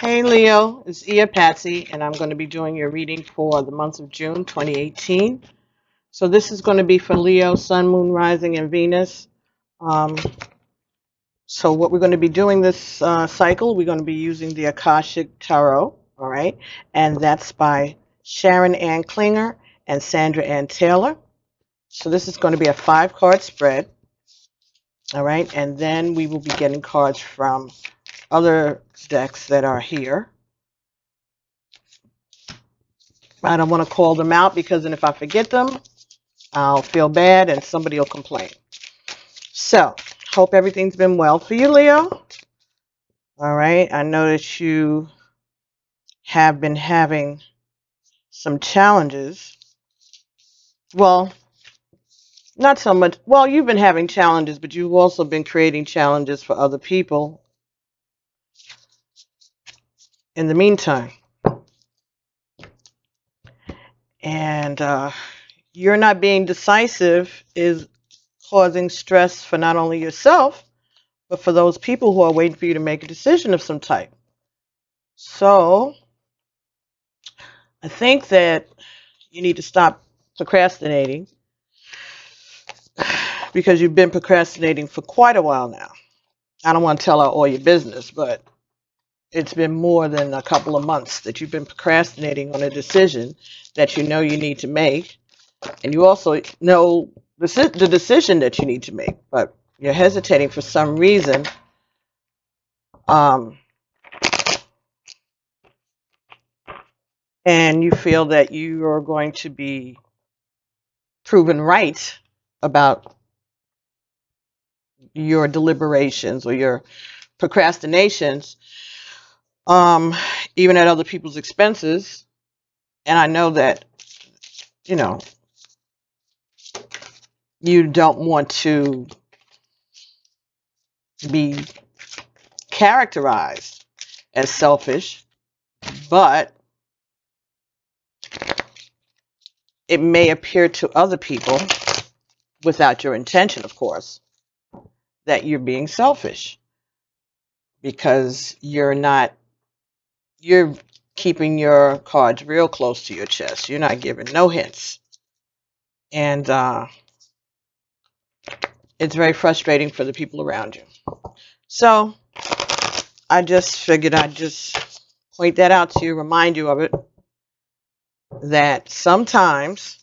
Hey Leo, it's Ia Patsy, and I'm going to be doing your reading for the month of June 2018. So this is going to be for Leo, Sun, Moon, Rising, and Venus. So what we're going to be doing this cycle, we're going to be using the Akashic Tarot, all right? And that's by Sharon and Klinger and Sandra and Taylor. So this is going to be a 5-card spread, all right? And then we will be getting cards from other decks that are here. I don't want to call them out because then if I forget them, I'll feel bad and somebody will complain. So, hope everything's been well for you, Leo. All right, I know that you have been having some challenges. Well, not so much. Well, you've been having challenges, but you've also been creating challenges for other people in the meantime. And you're not being decisive is causing stress for not only yourself, but for those people who are waiting for you to make a decision of some type. So I think that you need to stop procrastinating because you've been procrastinating for quite a while now. I don't want to tell out all your business, but it's been more than a couple of months that you've been procrastinating on a decision that you know you need to make. And you also know the decision that you need to make, but you're hesitating for some reason. And you feel that you are going to be proven right about your deliberations or your procrastinations, even at other people's expenses. And I know that, you know, you don't want to be characterized as selfish, but it may appear to other people, without your intention, of course, that you're being selfish because you're keeping your cards real close to your chest. You're not giving no hints. And it's very frustrating for the people around you. So I just figured I'd just point that out to you, remind you of it, that sometimes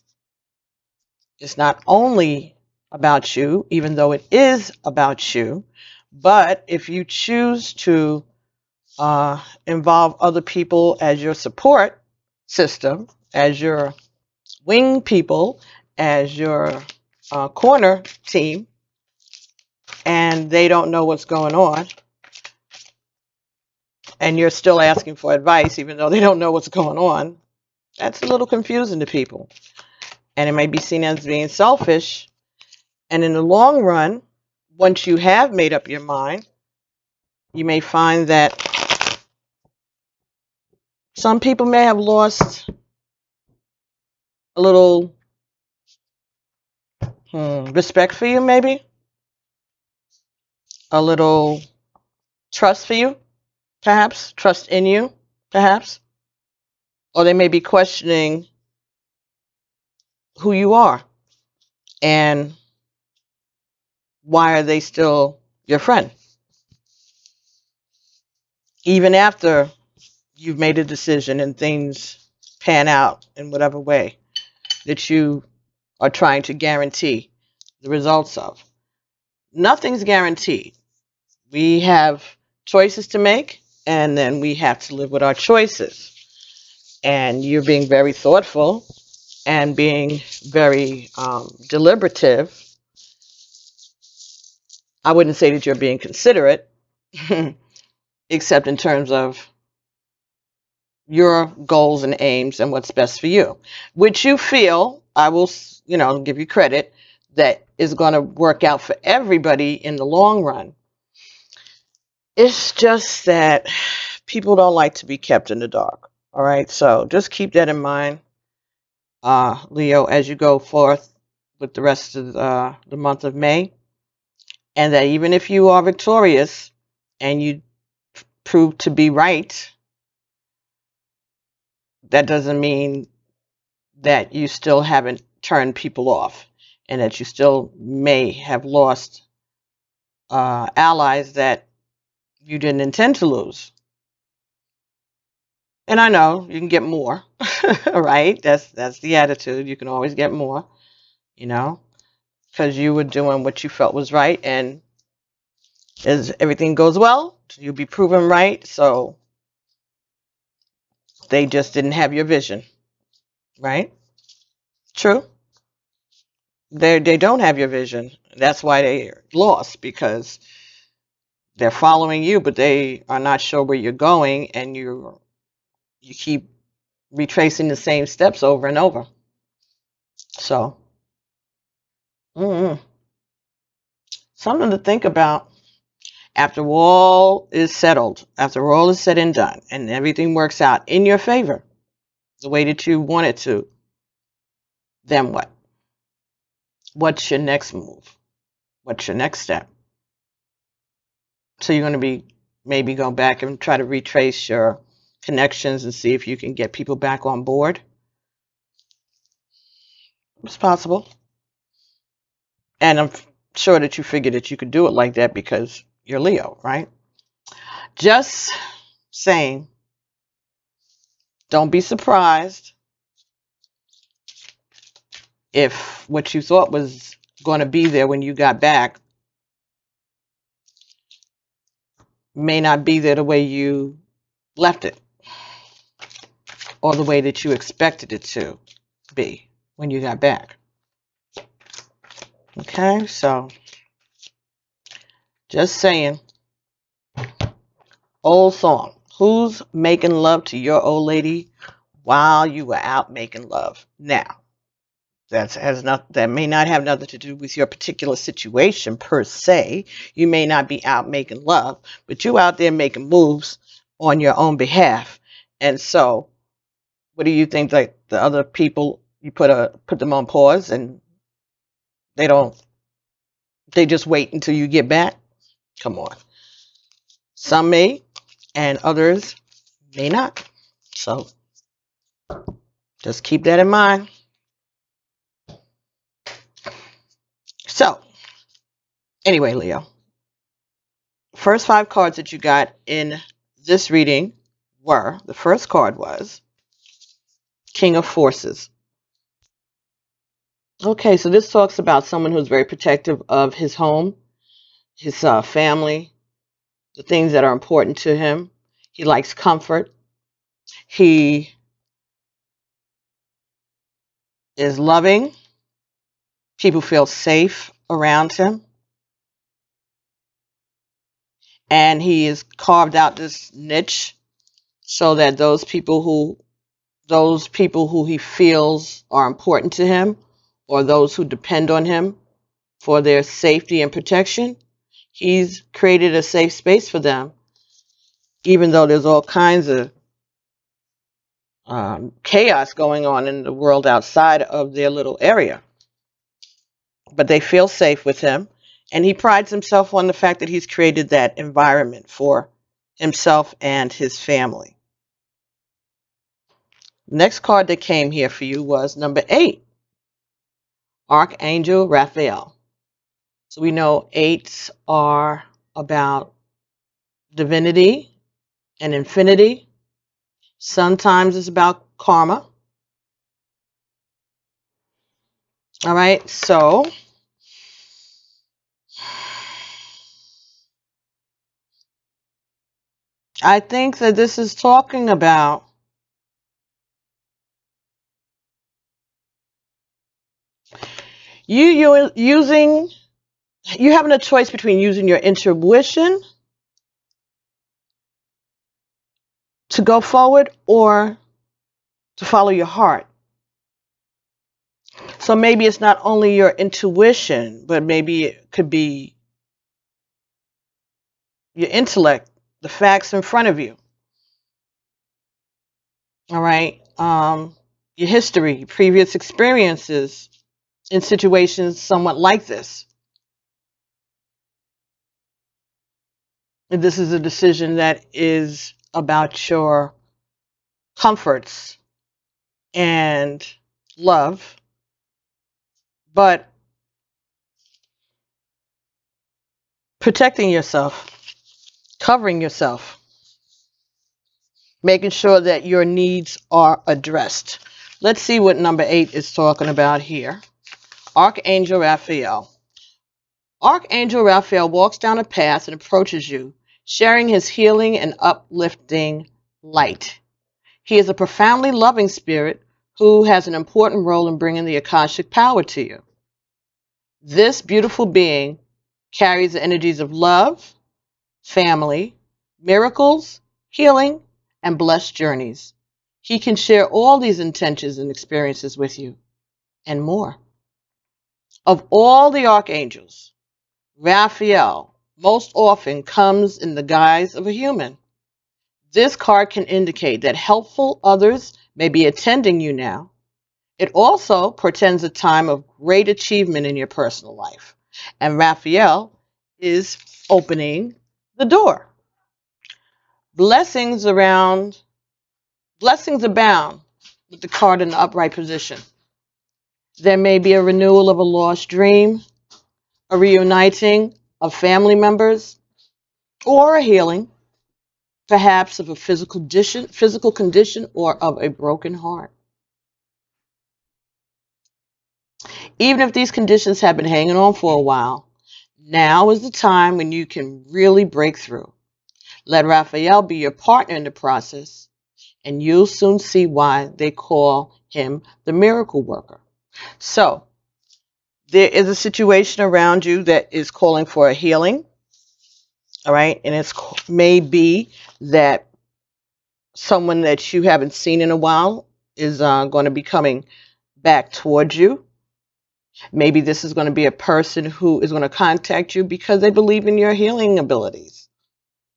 it's not only about you, even though it is about you, but if you choose to involve other people as your support system, as your wing people, as your corner team, and they don't know what's going on, and you're still asking for advice even though they don't know what's going on, that's a little confusing to people. And it may be seen as being selfish. And in the long run, once you have made up your mind, you may find that some people may have lost a little respect for you, maybe. A little trust for you, perhaps. Trust in you, perhaps. Or they may be questioning who you are and why are they still your friend? Even after you've made a decision and things pan out in whatever way that you are trying to guarantee the results of. Nothing's guaranteed. We have choices to make, and then we have to live with our choices. And you're being very thoughtful and being very deliberative. I wouldn't say that you're being considerate, except in terms of your goals and aims and what's best for you, which you feel, I will, give you credit, that is going to work out for everybody in the long run. It's just that people don't like to be kept in the dark. All right, so just keep that in mind, Leo, as you go forth with the rest of the month of May. And that even if you are victorious and you prove to be right that doesn't mean that you still haven't turned people off and that you still may have lost allies that you didn't intend to lose. And I know you can get more, right? That's the attitude. You can always get more, you know, because you were doing what you felt was right. And as everything goes well, you'll be proven right. So they just didn't have your vision, right? True. They don't have your vision. That's why they're lost, because they're following you, but they are not sure where you're going, and you keep retracing the same steps over and over. So, something to think about. After all is settled, after all is said and done, and everything works out in your favor, the way that you want it to, then what? What's your next move? What's your next step? So you're going to be maybe go back and try to retrace your connections and see if you can get people back on board. It's possible. And I'm sure that you figured that you could do it like that because you're Leo, right? Just saying, don't be surprised if what you thought was going to be there when you got back may not be there the way you left it, or the way that you expected it to be when you got back. Okay, so just saying. Old song. Who's making love to your old lady while you were out making love? Now, that may not have nothing to do with your particular situation per se. You may not be out making love, but you out there making moves on your own behalf. And so, what do you think? Like the other people, you put them on pause, and they just wait until you get back? Come on. Some may, and others may not. So just keep that in mind. So anyway, Leo, first 5 cards that you got in this reading were, the first card was King of Forces. Okay, so this talks about someone who's very protective of his home, his family, the things that are important to him. He likes comfort. He is loving. People feel safe around him. And he has carved out this niche so that those people who he feels are important to him, or those who depend on him for their safety and protection, he's created a safe space for them, even though there's all kinds of chaos going on in the world outside of their little area. But they feel safe with him, and he prides himself on the fact that he's created that environment for himself and his family. Next card that came here for you was number 8, Archangel Raphael. So we know 8s are about divinity and infinity. Sometimes it's about karma. All right, so I think that this is talking about you having a choice between using your intuition to go forward or to follow your heart. So maybe it's not only your intuition, but maybe it could be your intellect, the facts in front of you. All right. Your history, previous experiences in situations somewhat like this. And this is a decision that is about your comforts and love, but protecting yourself, covering yourself, making sure that your needs are addressed. Let's see what number 8 is talking about here. Archangel Raphael. Archangel Raphael walks down a path and approaches you, sharing his healing and uplifting light. He is a profoundly loving spirit who has an important role in bringing the Akashic power to you. This beautiful being carries the energies of love, family, miracles, healing, and blessed journeys. He can share all these intentions and experiences with you, and more. Of all the archangels, Raphael most often comes in the guise of a human. This card can indicate that helpful others may be attending you now. It also portends a time of great achievement in your personal life. And Raphael is opening the door. Blessings abound with the card in the upright position. There may be a renewal of a lost dream, a reuniting of family members, or a healing, perhaps of a physical condition or of a broken heart. Even if these conditions have been hanging on for a while, now is the time when you can really break through. Let Raphael be your partner in the process, and you'll soon see why they call him the miracle worker. So, there is a situation around you that is calling for a healing, all right? And it may be that someone that you haven't seen in a while is going to be coming back towards you. Maybe this is going to be a person who is going to contact you because they believe in your healing abilities,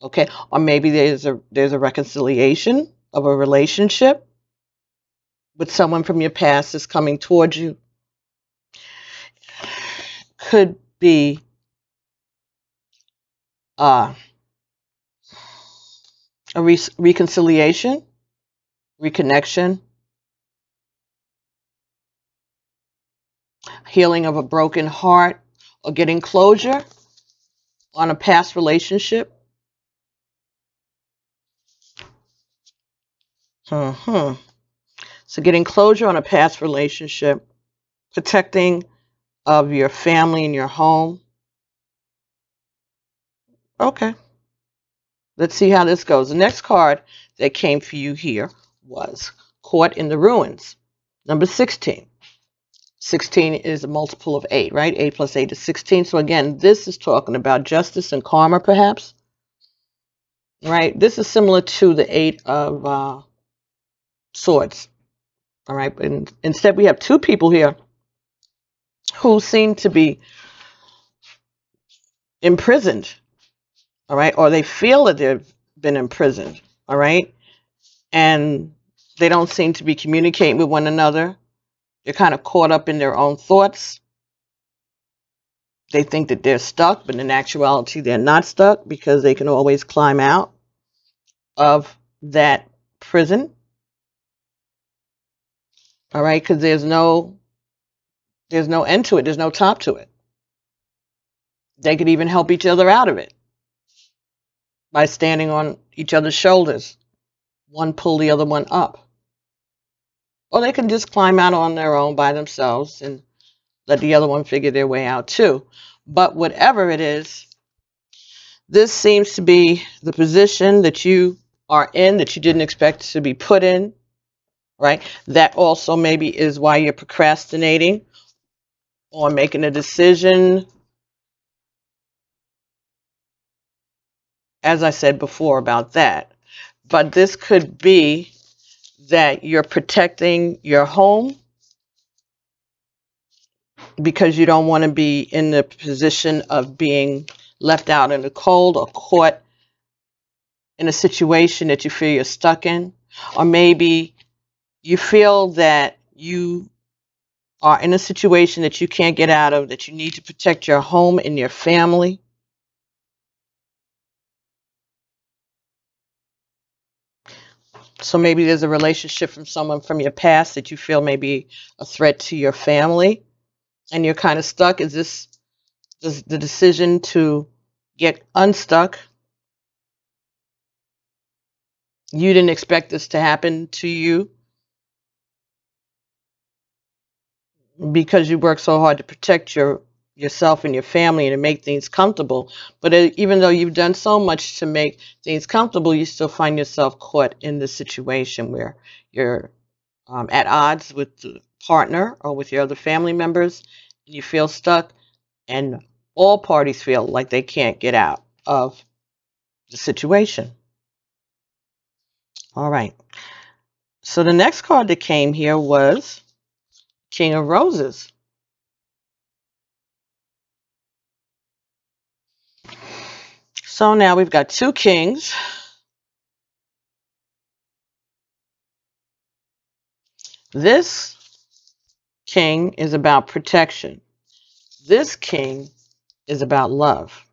okay? Or maybe there's a reconciliation of a relationship with someone from your past that's coming towards you. Could be a reconciliation, reconnection, healing of a broken heart, or getting closure on a past relationship. So getting closure on a past relationship, protecting of your family and your home. Okay. Let's see how this goes. The next card that came for you here was Caught in the Ruins, number 16. 16 is a multiple of 8, right? 8 plus 8 is 16. So again, this is talking about justice and karma, perhaps. Right? This is similar to the 8 of Swords. All right? But instead, we have two people here who seem to be imprisoned. All right? Or they feel that they've been imprisoned. All right? And they don't seem to be communicating with one another. They're kind of caught up in their own thoughts. They think that they're stuck, but in actuality, they're not stuck because they can always climb out of that prison. All right, because there's no end to it. There's no top to it. They could even help each other out of it by standing on each other's shoulders. One pull the other one up. Or they can just climb out on their own by themselves and let the other one figure their way out too. But whatever it is, this seems to be the position that you are in that you didn't expect to be put in, right? That also maybe is why you're procrastinating or making a decision, as I said before about that. But this could be that you're protecting your home because you don't want to be in the position of being left out in the cold or caught in a situation that you feel you're stuck in. Or maybe you feel that you are in a situation that you can't get out of, that you need to protect your home and your family. So maybe there's a relationship from someone from your past that you feel may be a threat to your family, and you're kind of stuck. Is this the decision to get unstuck? You didn't expect this to happen to you because you worked so hard to protect yourself and your family and to make things comfortable. But even though you've done so much to make things comfortable, you still find yourself caught in this situation where you're at odds with the partner or with your other family members, and you feel stuck, and all parties feel like they can't get out of the situation. All right. So the next card that came here was King of Roses. So now we've got two kings. This king is about protection. This king is about love.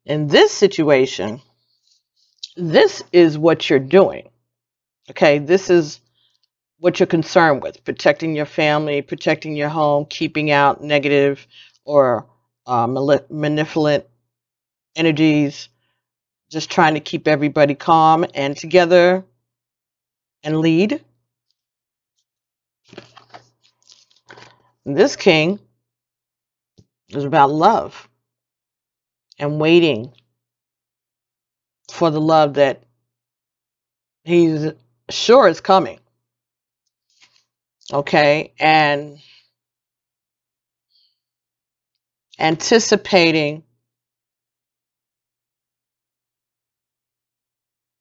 In this situation, this is what you're doing. Okay, this is what you're concerned with: protecting your family, protecting your home, keeping out negative or malevolent energies, just trying to keep everybody calm and together and lead. This king is about love and waiting for the love that he's sure is coming. Okay, and anticipating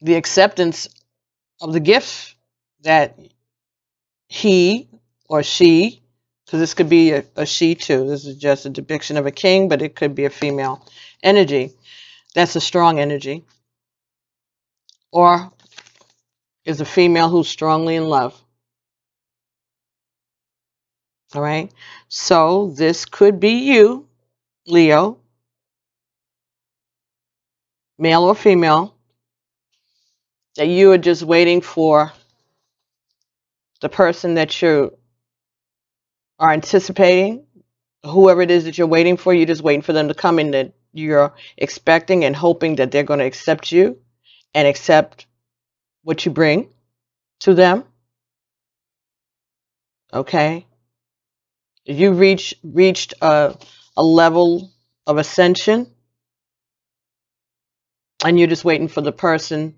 the acceptance of the gifts that he or she, because this could be a she too. This is just a depiction of a king, but it could be a female energy. That's a strong energy. Or is a female who's strongly in love. All right. So this could be you, Leo, male or female, that you are just waiting for the person that you are anticipating, whoever it is that you're waiting for. You're just waiting for them to come in, that you're expecting and hoping that they're going to accept you and accept what you bring to them. Okay. If you reached a level of ascension and you're just waiting for the person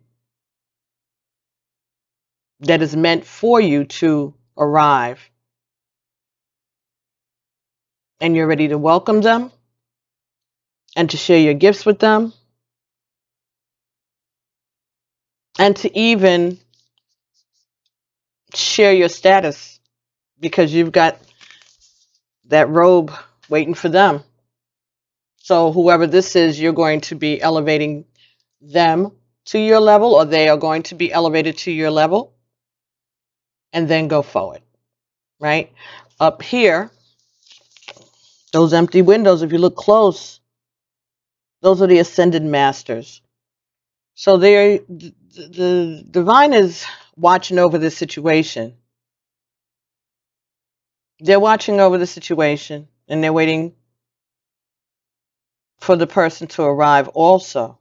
that is meant for you to arrive, and you're ready to welcome them and to share your gifts with them, and to even share your status, because you've got that robe waiting for them. So whoever this is, you're going to be elevating them to your level, or they are going to be elevated to your level, and then go forward, right? Up here, those empty windows, if you look close, those are the ascended masters. So the divine is watching over this situation. They're watching over the situation, and they're waiting for the person to arrive also.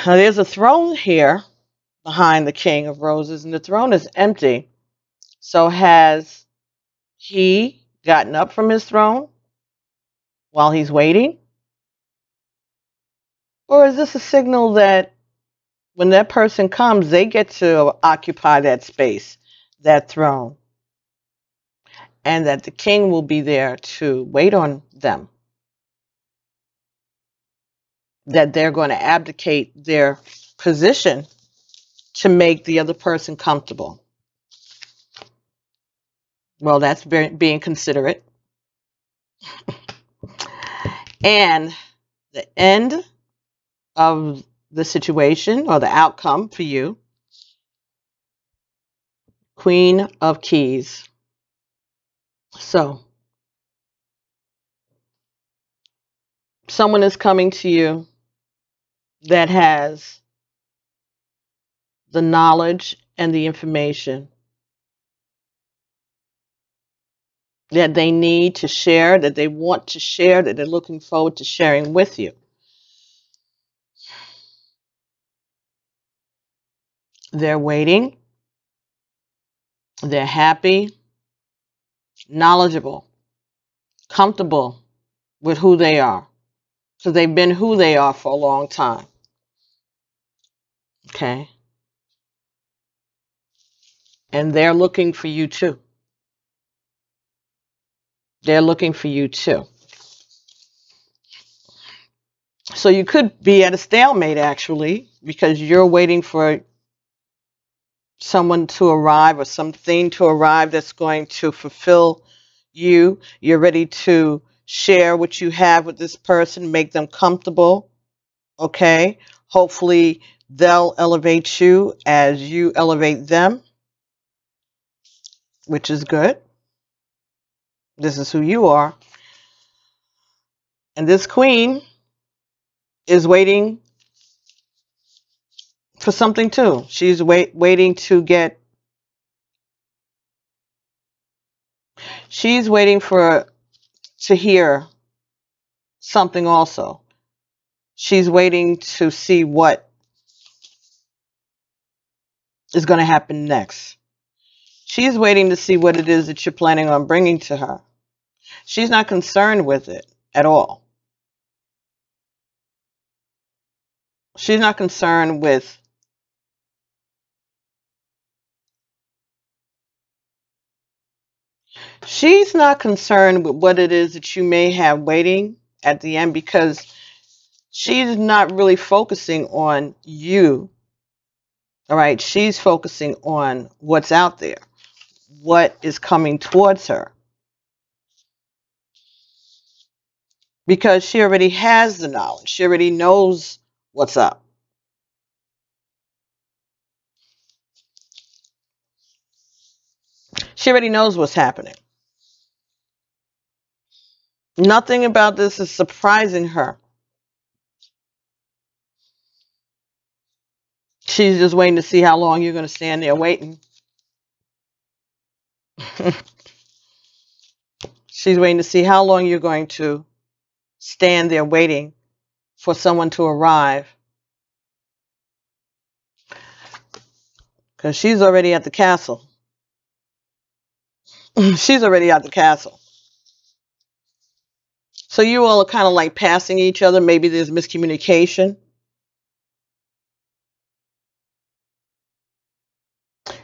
Now there's a throne here behind the King of Roses, and the throne is empty. So has he gotten up from his throne while he's waiting? Or is this a signal that when that person comes, they get to occupy that space, that throne, and that the king will be there to wait on them? That they're going to abdicate their position to make the other person comfortable. Well, that's being considerate. And the end of the situation, or the outcome for you, Queen of Keys. So Someone is coming to you that has the knowledge and the information that they need to share, that they want to share, that they're looking forward to sharing with you. They're waiting. They're happy, knowledgeable, comfortable with who they are. So they've been who they are for a long time. Okay? And they're looking for you too. They're looking for you too. So you could be at a stalemate, actually, because you're waiting for someone to arrive or something to arrive that's going to fulfill you. You're ready to share what you have with this person, make them comfortable. Okay? Hopefully they'll elevate you as you elevate them, which is good. This is who you are. And this queen is waiting for something too. She's waiting to get, she's waiting to hear something also. She's waiting to see what is going to happen next. She's waiting to see what it is that you're planning on bringing to her. She's not concerned with it at all. She's not concerned with what it is that you may have waiting at the end, because she's not really focusing on you. All right, she's focusing on what's out there, what is coming towards her. Because she already has the knowledge. She already knows what's up. She already knows what's happening. Nothing about this is surprising her. She's just waiting to see how long you're going to stand there waiting. She's waiting to see how long you're going to stand there waiting for someone to arrive. Because she's already at the castle. She's already at the castle. So you all are kind of like passing each other. Maybe there's miscommunication.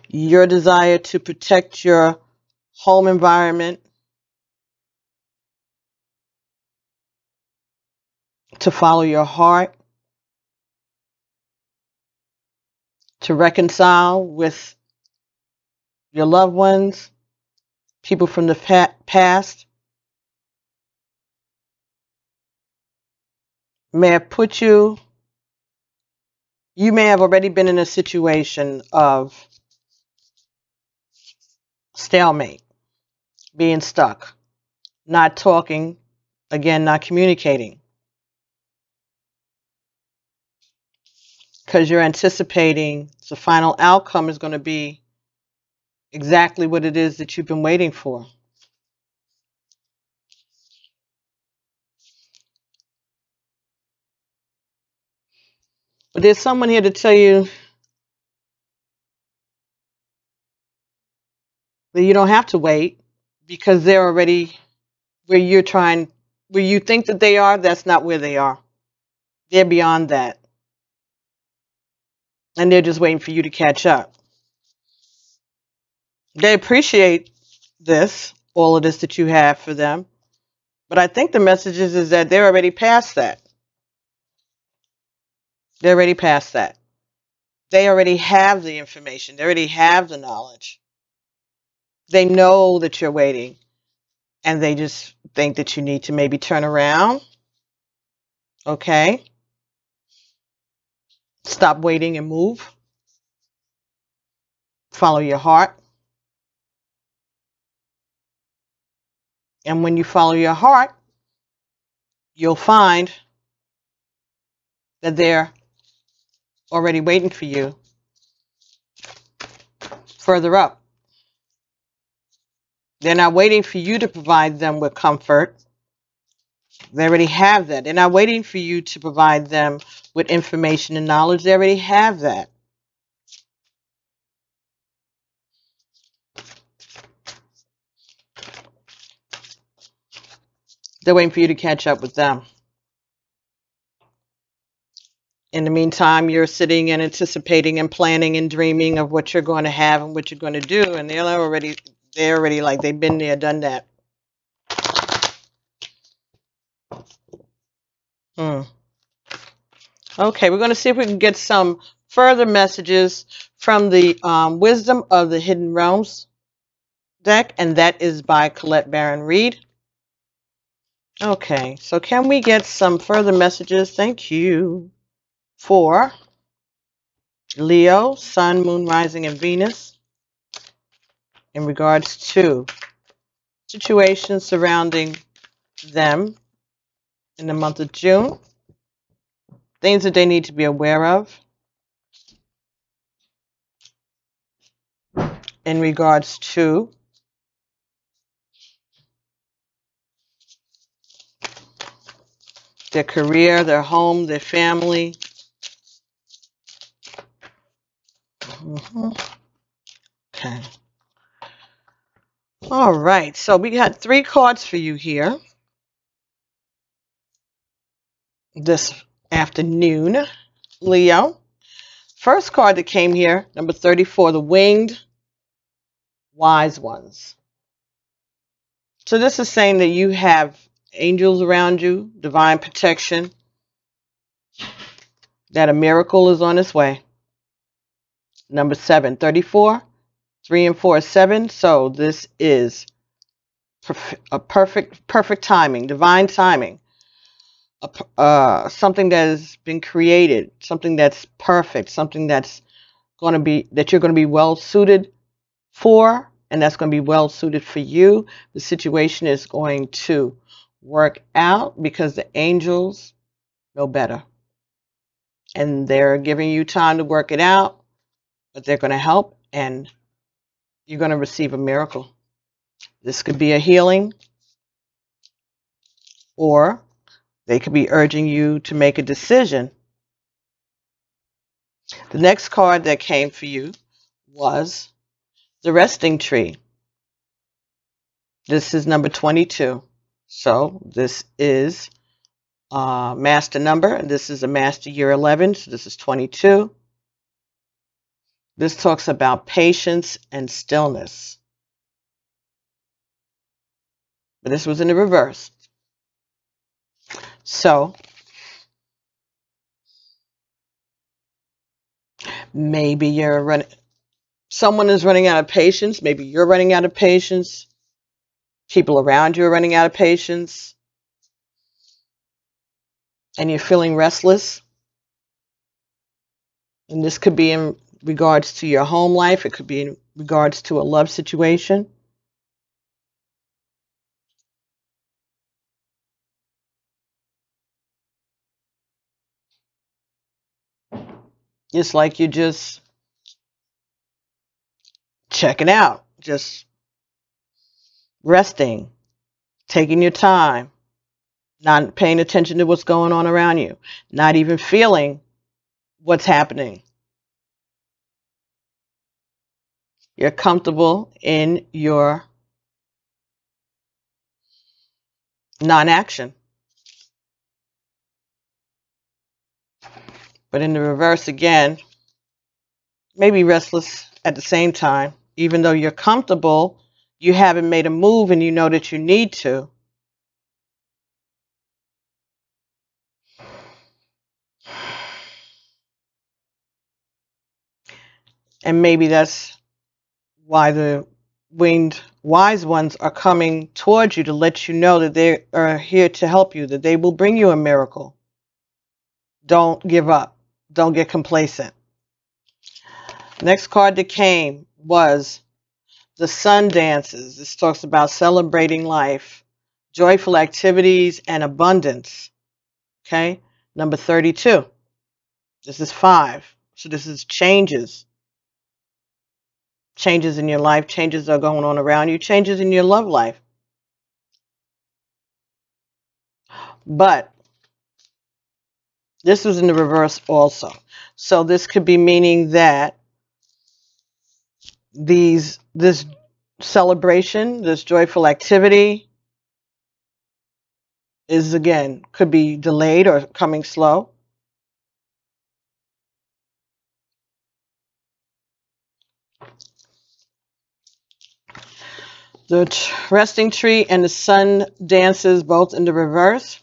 Your desire to protect your home environment, to follow your heart, to reconcile with your loved ones, people from the past, may have put you may have already been in a situation of stalemate, being stuck, not talking, again, not communicating. Because you're anticipating the final outcome is going to be exactly what it is that you've been waiting for. But there's someone here to tell you that you don't have to wait, because they're already where you think that they are. That's not where they are. They're beyond that. And they're just waiting for you to catch up. They appreciate all of this that you have for them. But I think the message is that they're already past that. They're already past that. They already have the information. They already have the knowledge. They know that you're waiting. And they just think that you need to maybe turn around. Okay? Stop waiting and move. Follow your heart. And when you follow your heart, you'll find that they're already waiting for you further up. They're not waiting for you to provide them with comfort. They already have that. They're not waiting for you to provide them with information and knowledge. They already have that. They're waiting for you to catch up with them. In the meantime, you're sitting and anticipating and planning and dreaming of what you're going to have and what you're going to do. And they're already like they've been there, done that. Okay, we're going to see if we can get some further messages from the Wisdom of the Hidden Realms deck. And that is by Colette Baron-Reid. Okay, so can we get some further messages? Thank you. For Leo, Sun, Moon, Rising, and Venus in regards to situations surrounding them in the month of June, things that they need to be aware of in regards to their career, their home, their family. Okay. All right. So we got 3 cards for you here this afternoon, Leo. First card that came here, number 34, the Winged Wise Ones. So this is saying that you have angels around you, divine protection, that a miracle is on its way. Number 7, 34, 3 and 4 is 7. So this is a perfect timing, divine timing. Something that has been created, something that's perfect, something that's going to be, that you're going to be well suited for, and that's going to be well suited for you. The situation is going to work out because the angels know better. And they're giving you time to work it out, but they're going to help, and you're going to receive a miracle. This could be a healing, or they could be urging you to make a decision. The next card that came for you was the Resting Tree. This is number 22. So this is master number, and this is a master year 11. So this is 22. This talks about patience and stillness. But this was in the reverse. So maybe you're running, someone is running out of patience. Maybe you're running out of patience. People around you are running out of patience. And you're feeling restless. And this could be in regards to your home life. It could be in regards to a love situation. It's like you're just checking out, just resting, taking your time, not paying attention to what's going on around you, not even feeling what's happening. You're comfortable in your non-action. But in the reverse again, maybe restless at the same time. Even though you're comfortable, you haven't made a move and you know that you need to. And maybe that's why the winged wise ones are coming towards you, to let you know that they are here to help you, that they will bring you a miracle. Don't give up. Don't get complacent. Next card that came was the Sun Dances. This talks about celebrating life, joyful activities and abundance. Okay, number 32. This is 5. So this is changes. Changes in your life, changes are going on around you, changes in your love life. But this was in the reverse also. So this could be meaning that this celebration, this joyful activity is, again, could be delayed or coming slow. The resting tree and the sun dances both in the reverse.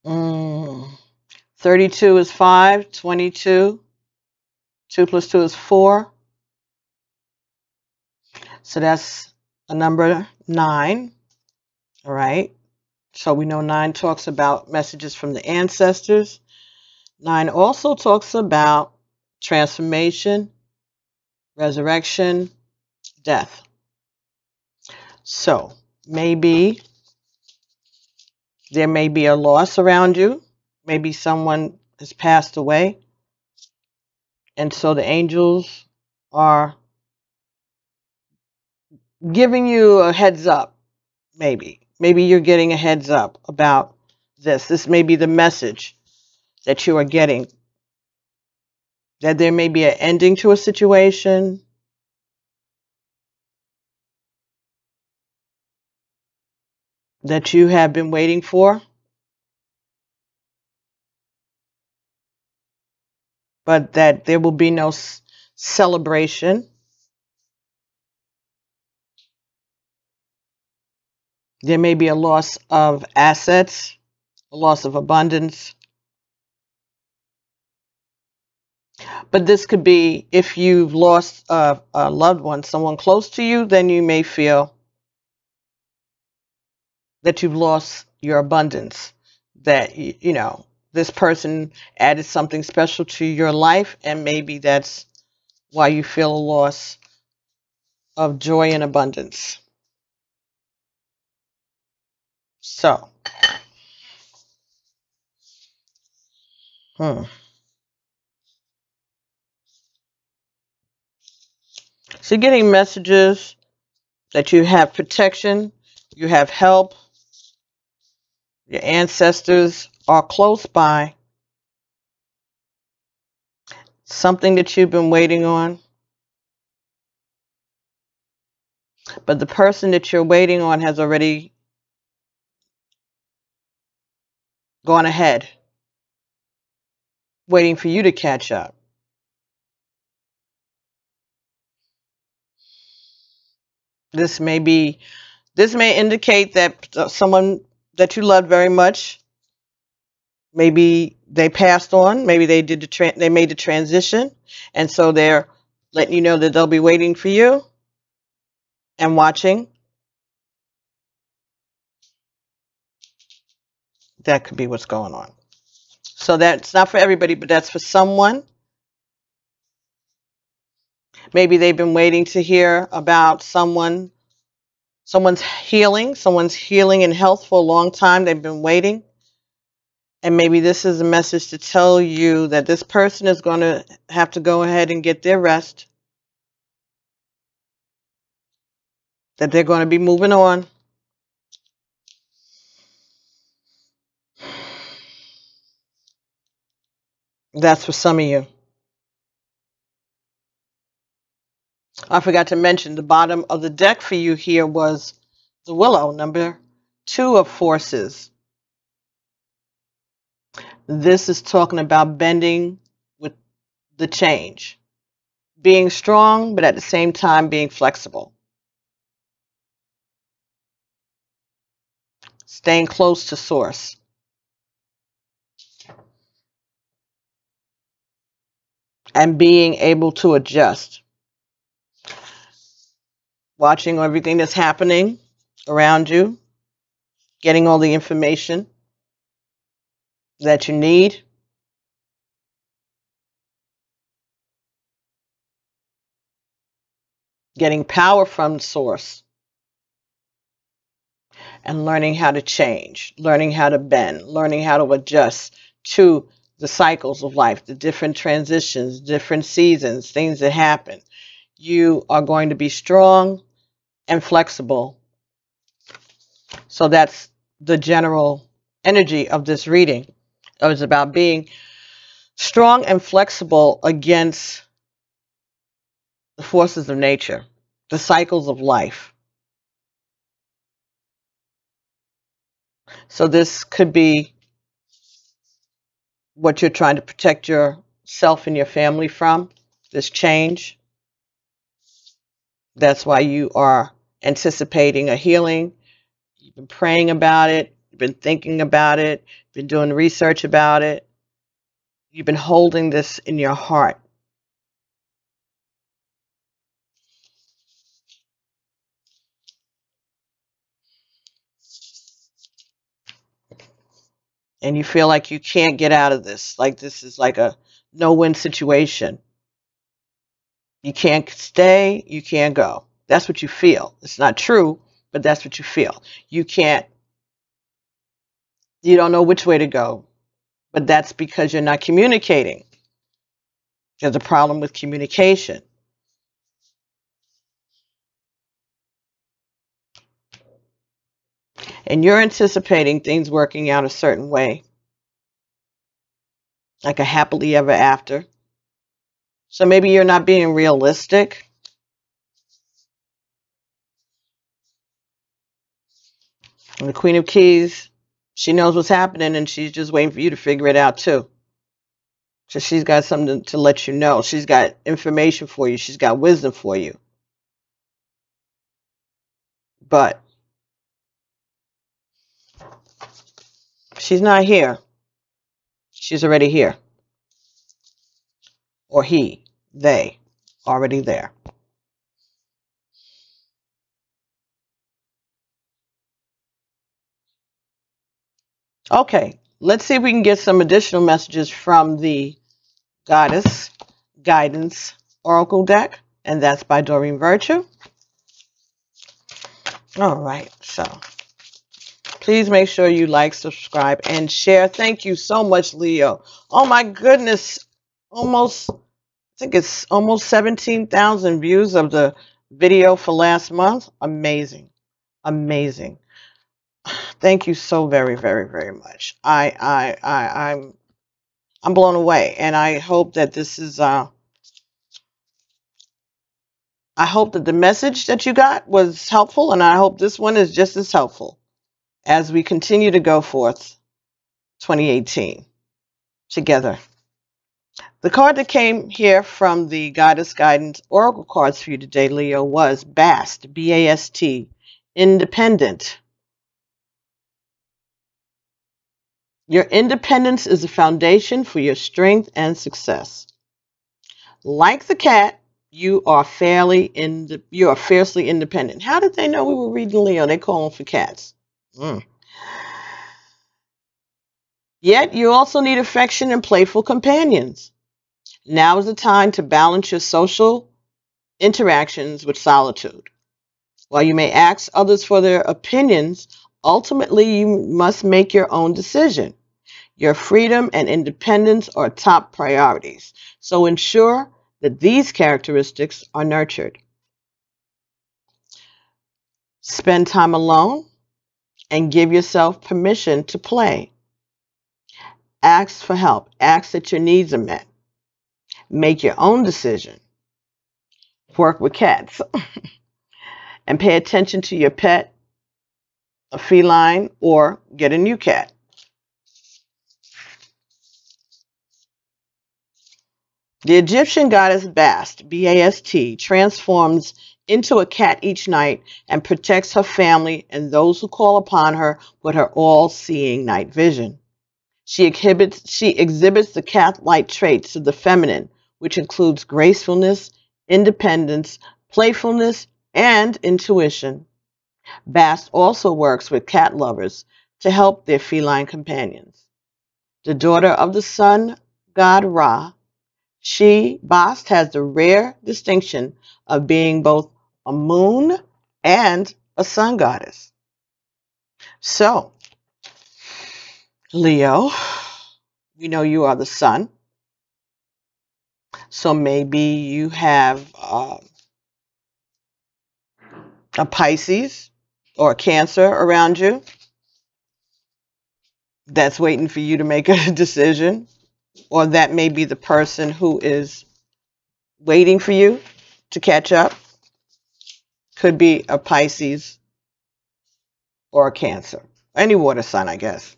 32 is 5, 22. 2 plus 2 is 4. So that's a number 9. All right. So we know 9 talks about messages from the ancestors. 9 also talks about transformation, resurrection, death. So maybe there may be a loss around you. Maybe someone has passed away. And so the angels are giving you a heads up, maybe. Maybe you're getting a heads up about this. This may be the message that you are getting. That there may be an ending to a situation. That you have been waiting for. But that there will be no celebration. There may be a loss of assets, a loss of abundance. But this could be if you've lost a loved one, someone close to you, then you may feel that you've lost your abundance. That, you know, this person added something special to your life, and maybe that's why you feel a loss of joy and abundance. So, So you're getting messages that you have protection, you have help, your ancestors are close by, something that you've been waiting on. But the person that you're waiting on has already gone ahead, waiting for you to catch up. This may indicate that someone that you love very much, maybe they passed on, maybe they they made the transition, and so they're letting you know that they'll be waiting for you and watching. That could be what's going on. So that's not for everybody, but that's for someone. Maybe they've been waiting to hear about someone's healing and health for a long time. They've been waiting. And maybe this is a message to tell you that this person is going to have to go ahead and get their rest. That they're going to be moving on. That's for some of you. I forgot to mention the bottom of the deck for you here was the Willow, number 2 of Forces. This is talking about bending with the change. Being strong, but at the same time being flexible. Staying close to source. And being able to adjust. Watching everything that's happening around you. Getting all the information that you need. getting power from source, and learning how to change, learning how to bend, learning how to adjust to the cycles of life, the different transitions, different seasons, things that happen. You are going to be strong and flexible. So that's the general energy of this reading. It was about being strong and flexible against the forces of nature, the cycles of life. So this could be what you're trying to protect yourself and your family from, this change. That's why you are anticipating a healing. You've been praying about it. You've been thinking about it. You've been doing research about it. You've been holding this in your heart. And you feel like you can't get out of this. Like this is like a no-win situation. You can't stay. You can't go. That's what you feel. It's not true, but that's what you feel. You don't know which way to go. But that's because you're not communicating. There's a problem with communication. And you're anticipating things working out a certain way, like a happily ever after. So maybe you're not being realistic. And the Queen of Keys, she knows what's happening and she's just waiting for you to figure it out too. So she's got something to let you know. She's got information for you. She's got wisdom for you. But she's not here. She's already here. Or he, they, already there. Okay, let's see if we can get some additional messages from the Goddess Guidance Oracle deck. And that's by Doreen Virtue. All right, so please make sure you like, subscribe, and share. Thank you so much, Leo. Oh my goodness, I think it's almost 17,000 views of the video for last month. Amazing, amazing. Thank you so very, very, very much. I'm blown away, and I hope that this is I hope that the message that you got was helpful, and I hope this one is just as helpful as we continue to go forth 2018 together. The card that came here from the Goddess Guidance Oracle cards for you today, Leo, was Bast, B-A-S-T, independent. Your independence is the foundation for your strength and success. Like the cat, you are fiercely independent. How did they know we were reading Leo? They call them for cats. Yet you also need affection and playful companions. Now is the time to balance your social interactions with solitude. While you may ask others for their opinions, ultimately you must make your own decision. Your freedom and independence are top priorities, so ensure that these characteristics are nurtured. Spend time alone and give yourself permission to play. Ask for help. Ask that your needs are met. Make your own decision. Work with cats. And pay attention to your pet, a feline, or get a new cat. The Egyptian goddess Bast, B-A-S-T, transforms into a cat each night and protects her family and those who call upon her with her all-seeing night vision. She exhibits the cat-like traits of the feminine, which includes gracefulness, independence, playfulness, and intuition. Bast also works with cat lovers to help their feline companions. The daughter of the sun god Ra, Bast has the rare distinction of being both a moon, and a sun goddess. So, Leo, we know you are the sun. So maybe you have a Pisces or a Cancer around you that's waiting for you to make a decision. Or that may be the person who is waiting for you to catch up. Could be a Pisces or a Cancer. Any water sign, I guess.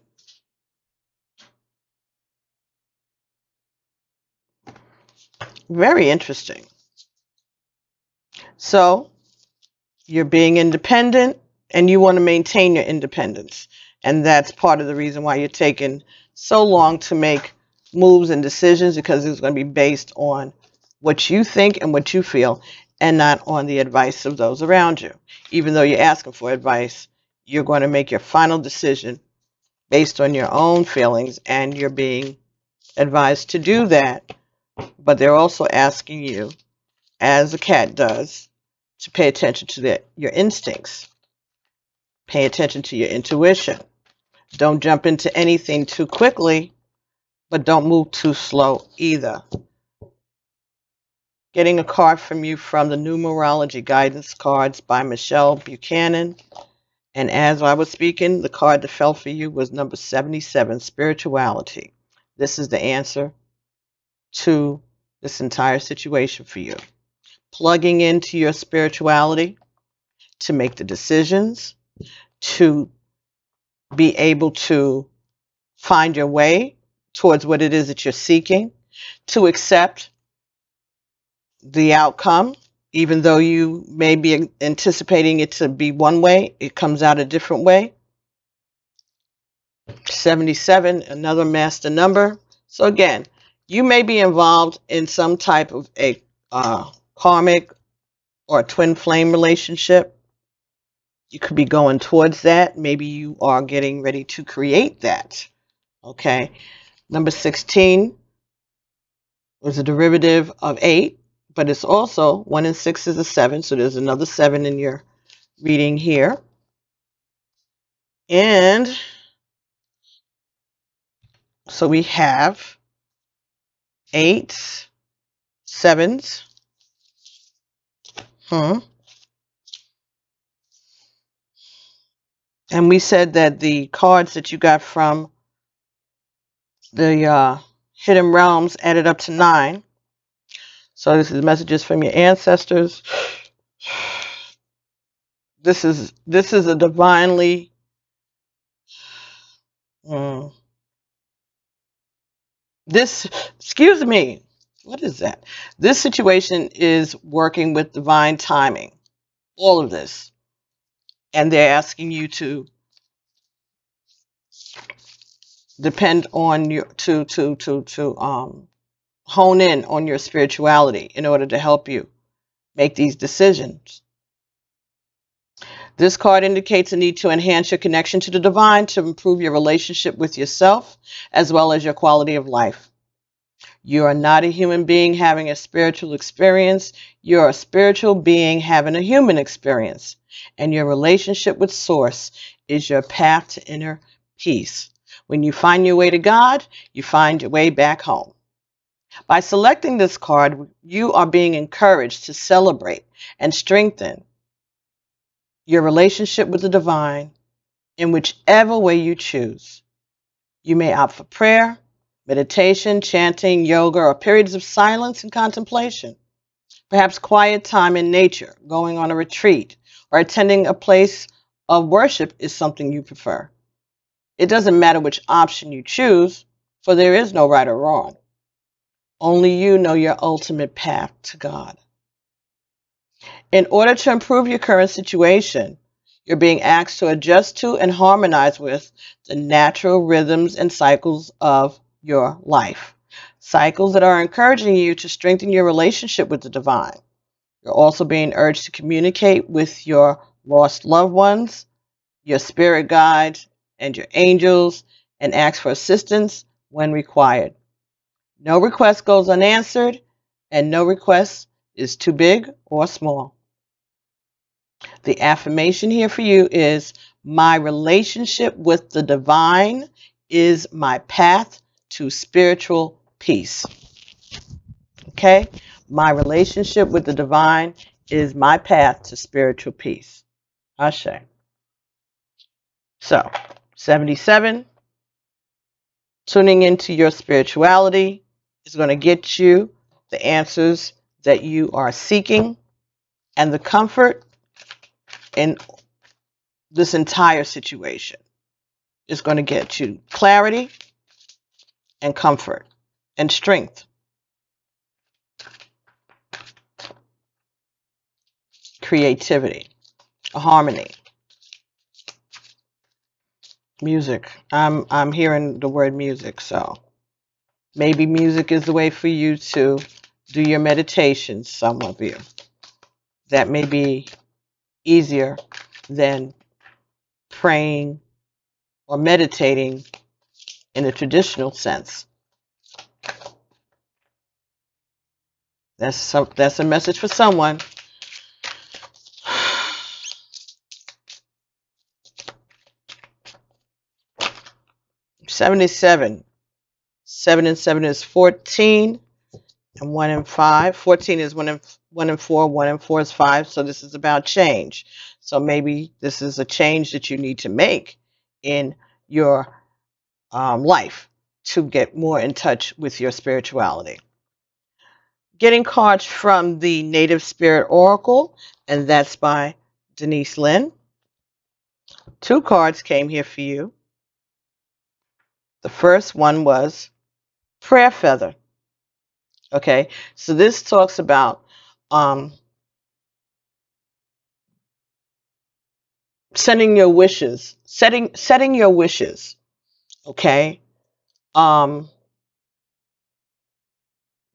Very interesting. So, you're being independent and you want to maintain your independence. And that's part of the reason why you're taking so long to make moves and decisions, because it's going to be based on what you think and what you feel and not on the advice of those around you. Even though you're asking for advice, you're going to make your final decision based on your own feelings, and you're being advised to do that. But they're also asking you, as a cat does, to pay attention to your instincts. Pay attention to your intuition. Don't jump into anything too quickly, but don't move too slow either. Getting a card from you from the Numerology Guidance Cards by Michelle Buchanan. And as I was speaking, the card that fell for you was number 77, Spirituality. This is the answer to this entire situation for you. Plugging into your spirituality to make the decisions, to be able to find your way towards what it is that you're seeking, to accept the outcome, even though you may be anticipating it to be one way, it comes out a different way. 77, another master number. So again, you may be involved in some type of a karmic or a twin flame relationship. You could be going towards that. Maybe you are getting ready to create that. Okay. Number 16 was a derivative of 8, but it's also 1 and 6 is a 7. So there's another 7 in your reading here. And so we have 8s, 7s. And we said that the cards that you got from the Hidden Realms added up to 9. So this is messages from your ancestors. This is a divinely excuse me, what is that? This situation is working with divine timing. All of this. And they're asking you to depend on your hone in on your spirituality in order to help you make these decisions. This card indicates a need to enhance your connection to the divine, to improve your relationship with yourself, as well as your quality of life. You are not a human being having a spiritual experience. You're a spiritual being having a human experience. And your relationship with Source is your path to inner peace. When you find your way to God, you find your way back home. By selecting this card, you are being encouraged to celebrate and strengthen your relationship with the divine in whichever way you choose. You may opt for prayer, meditation, chanting, yoga, or periods of silence and contemplation. Perhaps quiet time in nature, going on a retreat, or attending a place of worship is something you prefer. It doesn't matter which option you choose, for there is no right or wrong. Only you know your ultimate path to God. In order to improve your current situation, you're being asked to adjust to and harmonize with the natural rhythms and cycles of your life. Cycles that are encouraging you to strengthen your relationship with the divine. You're also being urged to communicate with your lost loved ones, your spirit guides, and your angels, and ask for assistance when required. No request goes unanswered, and no request is too big or small. The affirmation here for you is, my relationship with the divine is my path to spiritual peace. Okay? My relationship with the divine is my path to spiritual peace. Ashe. So, 77, tuning into your spirituality is going to get you the answers that you are seeking and the comfort in this entire situation. Is going to get you clarity and comfort and strength. Creativity, harmony, music. I'm hearing the word music, so maybe music is the way for you to do your meditations, some of you. That may be easier than praying or meditating in a traditional sense. That's a message for someone. $77. 7 and 7 is 14, and 1 and 5. 14 is 1 and 4. 1 and 4 is 5. So this is about change. So maybe this is a change that you need to make in your life to get more in touch with your spirituality. Getting cards from the Native Spirit Oracle, and that's by Denise Lynn. 2 cards came here for you. The first one was Prayer Feather. Okay, so this talks about setting your wishes, setting your wishes. Okay,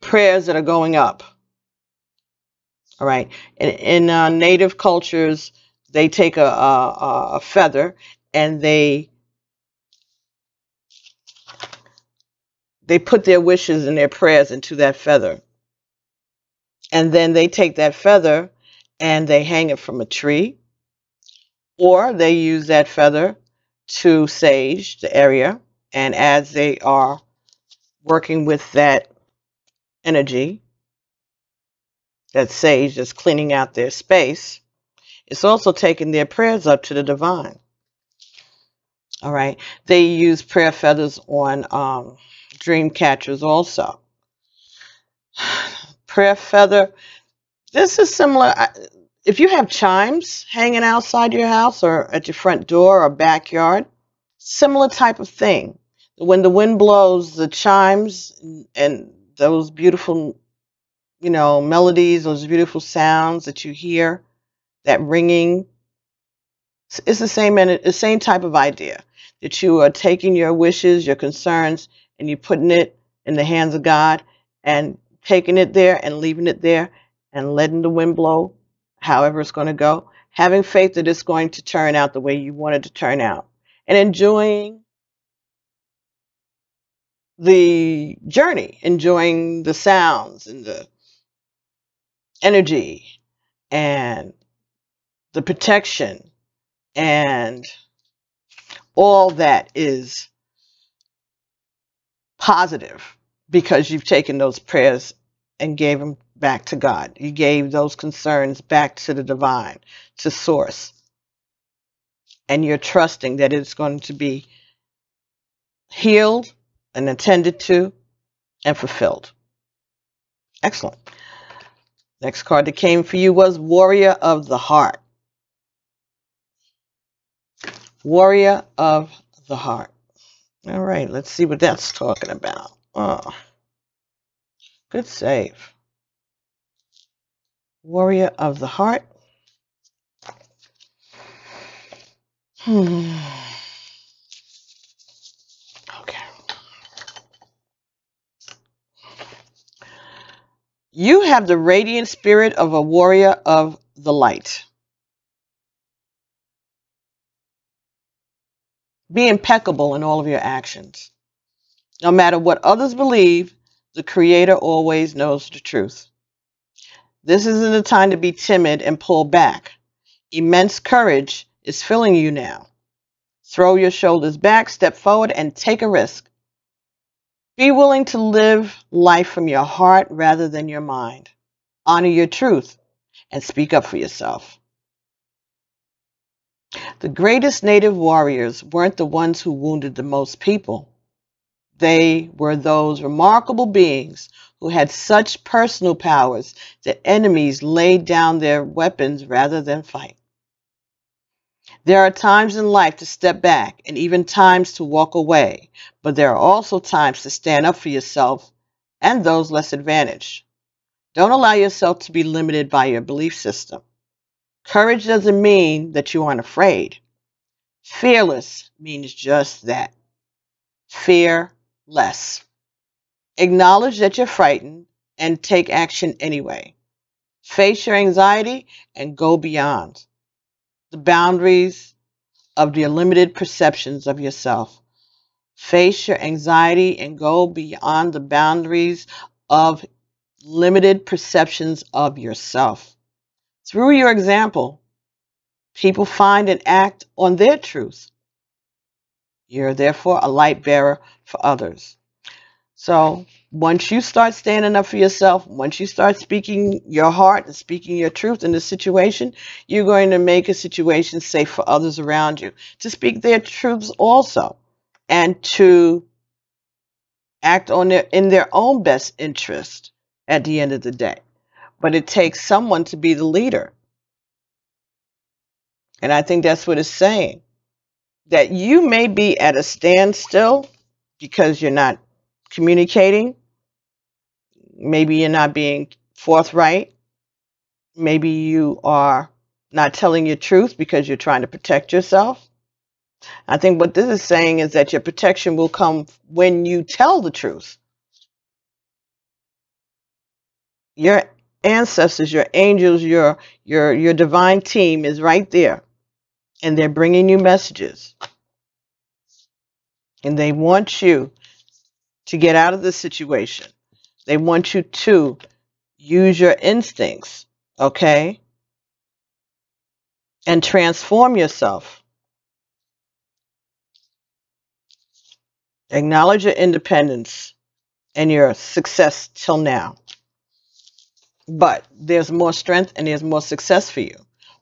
prayers that are going up. All right, in native cultures, they take a feather and they put their wishes and their prayers into that feather. And then they take that feather and they hang it from a tree, or they use that feather to sage the area. And as they are working with that energy, that sage that's cleaning out their space, it's also taking their prayers up to the divine. All right. They use prayer feathers on dream catchers also. Prayer feather, this is similar. If you have chimes hanging outside your house or at your front door or backyard, similar type of thing. When the wind blows, the chimes and those beautiful, melodies, those beautiful sounds that you hear, that ringing, it's the same type of idea, that you are taking your wishes, your concerns, and you're putting it in the hands of God and taking it there and leaving it there and letting the wind blow however it's going to go, having faith that it's going to turn out the way you want it to turn out, and enjoying the journey, enjoying the sounds and the energy and the protection and all that is positive because you've taken those prayers and gave them back to God. You gave those concerns back to the divine, to source. And you're trusting that it's going to be healed and attended to and fulfilled. Excellent. Next card that came for you was Warrior of the Heart. Warrior of the Heart. All right, let's see what that's talking about. Oh, good save. Warrior of the Heart. Okay. You have the radiant spirit of a warrior of the light. Be impeccable in all of your actions. No matter what others believe, the Creator always knows the truth. This isn't a time to be timid and pull back. Immense courage is filling you now. Throw your shoulders back, step forward, and take a risk. Be willing to live life from your heart rather than your mind. Honor your truth and speak up for yourself. The greatest native warriors weren't the ones who wounded the most people. They were those remarkable beings who had such personal powers that enemies laid down their weapons rather than fight. There are times in life to step back and even times to walk away, but there are also times to stand up for yourself and those less advantaged. Don't allow yourself to be limited by your belief system. Courage doesn't mean that you aren't afraid. Fearless means just that. Fear less. Acknowledge that you're frightened and take action anyway. Face your anxiety and go beyond the boundaries of your limited perceptions of yourself. Face your anxiety and go beyond the boundaries of limited perceptions of yourself. Through your example, people find and act on their truth. You're therefore a light bearer for others. So once you start standing up for yourself, once you start speaking your heart and speaking your truth in the situation, you're going to make a situation safe for others around you to speak their truths also and to act on in their own best interest at the end of the day. But it takes someone to be the leader. And I think that's what it's saying. That you may be at a standstill because you're not communicating. Maybe you're not being forthright. Maybe you are not telling your truth because you're trying to protect yourself. I think what this is saying is that your protection will come when you tell the truth. Your ancestors, your angels, your divine team is right there. And they're bringing you messages. And they want you to get out of the situation. They want you to use your instincts, okay? And transform yourself. Acknowledge your independence and your success till now. But there's more strength and there's more success for you.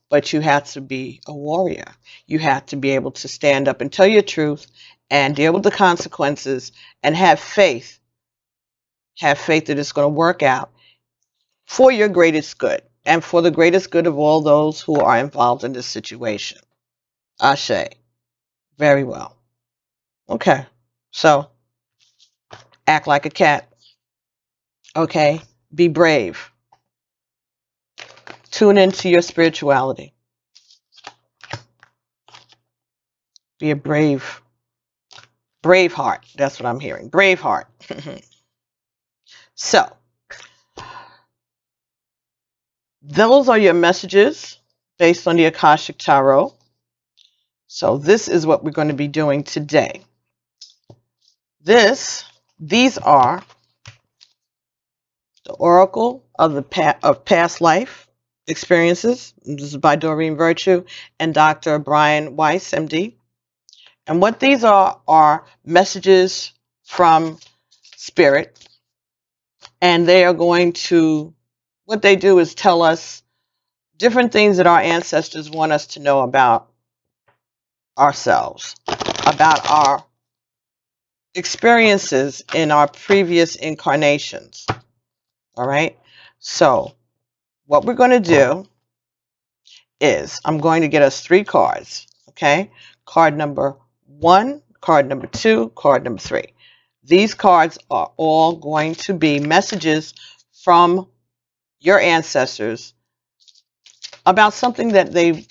But you have to be a warrior. You have to be able to stand up and tell your truth and deal with the consequences and have faith. Have faith that it's going to work out for your greatest good and for the greatest good of all those who are involved in this situation. Ashe. Very well. Okay. So, act like a cat. Okay. Be brave. Tune into your spirituality. Be a brave heart. That's what I'm hearing. Brave heart. So, those are your messages based on the Akashic Tarot. So this is what we're going to be doing today. These are the Oracle of Past Life Experiences. This is by Doreen Virtue and Dr. Brian Weiss, MD. And what these are messages from Spirit. And they are going to, what they do is tell us different things that our ancestors want us to know about ourselves, about our experiences in our previous incarnations. All right. So what we're going to do is I'm going to get us 3 cards. Okay. Card number 1, card number 2, card number 3. These cards are all going to be messages from your ancestors about something that they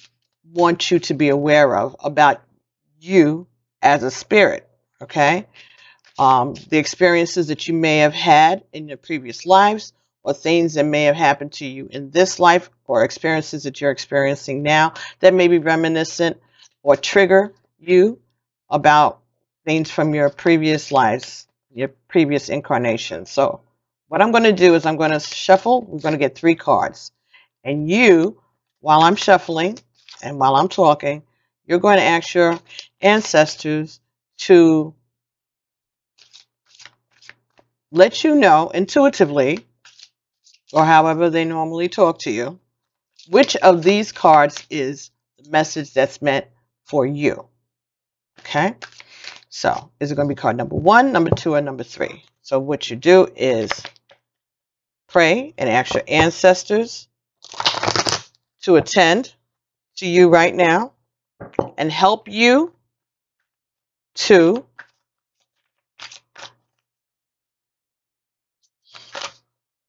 want you to be aware of about you as a spirit. Okay. The experiences that you may have had in your previous lives, or things that may have happened to you in this life, or experiences that you're experiencing now that may be reminiscent or trigger you about things from your previous lives, your previous incarnation. So what I'm going to do is I'm going to shuffle. We're going to get 3 cards. And you, while I'm shuffling, And while I'm talking, you're going to ask your ancestors to let you know intuitively, or however they normally talk to you, which of these cards is the message that's meant for you. Okay? So, is it going to be card number 1, number 2, or number 3? So, what you do is pray and ask your ancestors to attend to you right now and help you to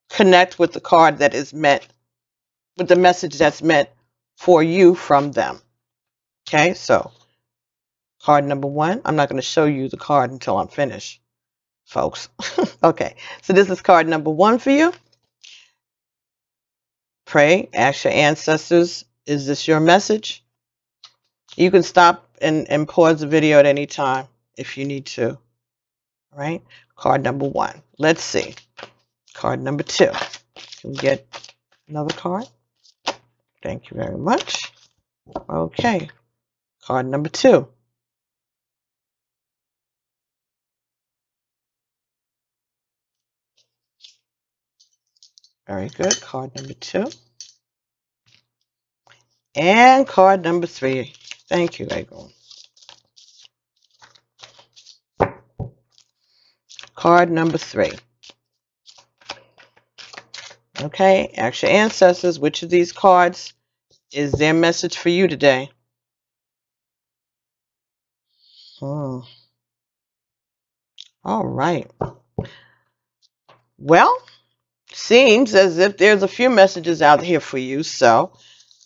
connect with the card that is meant, with the message that's meant for you from them. Okay, so card number 1. I'm not going to show you the card until I'm finished, folks. Okay, so this is card number 1 for you. Pray, ask your ancestors, is this your message? You can stop and pause the video at any time if you need to. All right, card number 1. Let's see. Card number 2. Can we get another card? Thank you very much. Okay, card number 2. Very good. Card number 2. And card number 3. Thank you, April. Card number 3. Okay, ask your ancestors, which of these cards is their message for you today? All right. Well, seems as if there's a few messages out here for you, so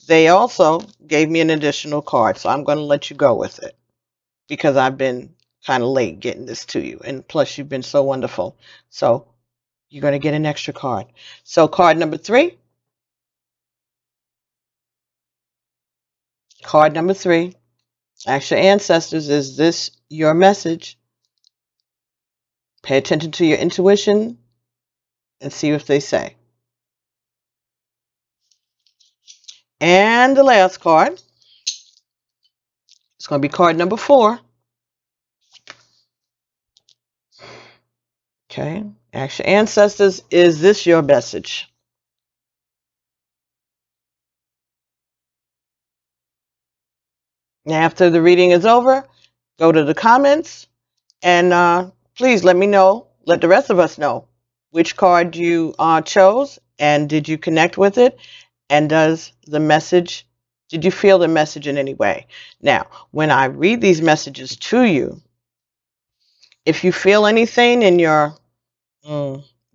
they also gave me an additional card, so I'm going to let you go with it because I've been kind of late getting this to you, and plus you've been so wonderful, so you're going to get an extra card. So card number 3. Card number 3. Ask your ancestors, is this your message? Pay attention to your intuition and see what they say. And the last card is going to be card number 4. Okay. Ask your ancestors, is this your message? After the reading is over, go to the comments and please let me know, let the rest of us know which card you chose and did you connect with it, and does the message, did you feel the message in any way? Now, when I read these messages to you, if you feel anything in your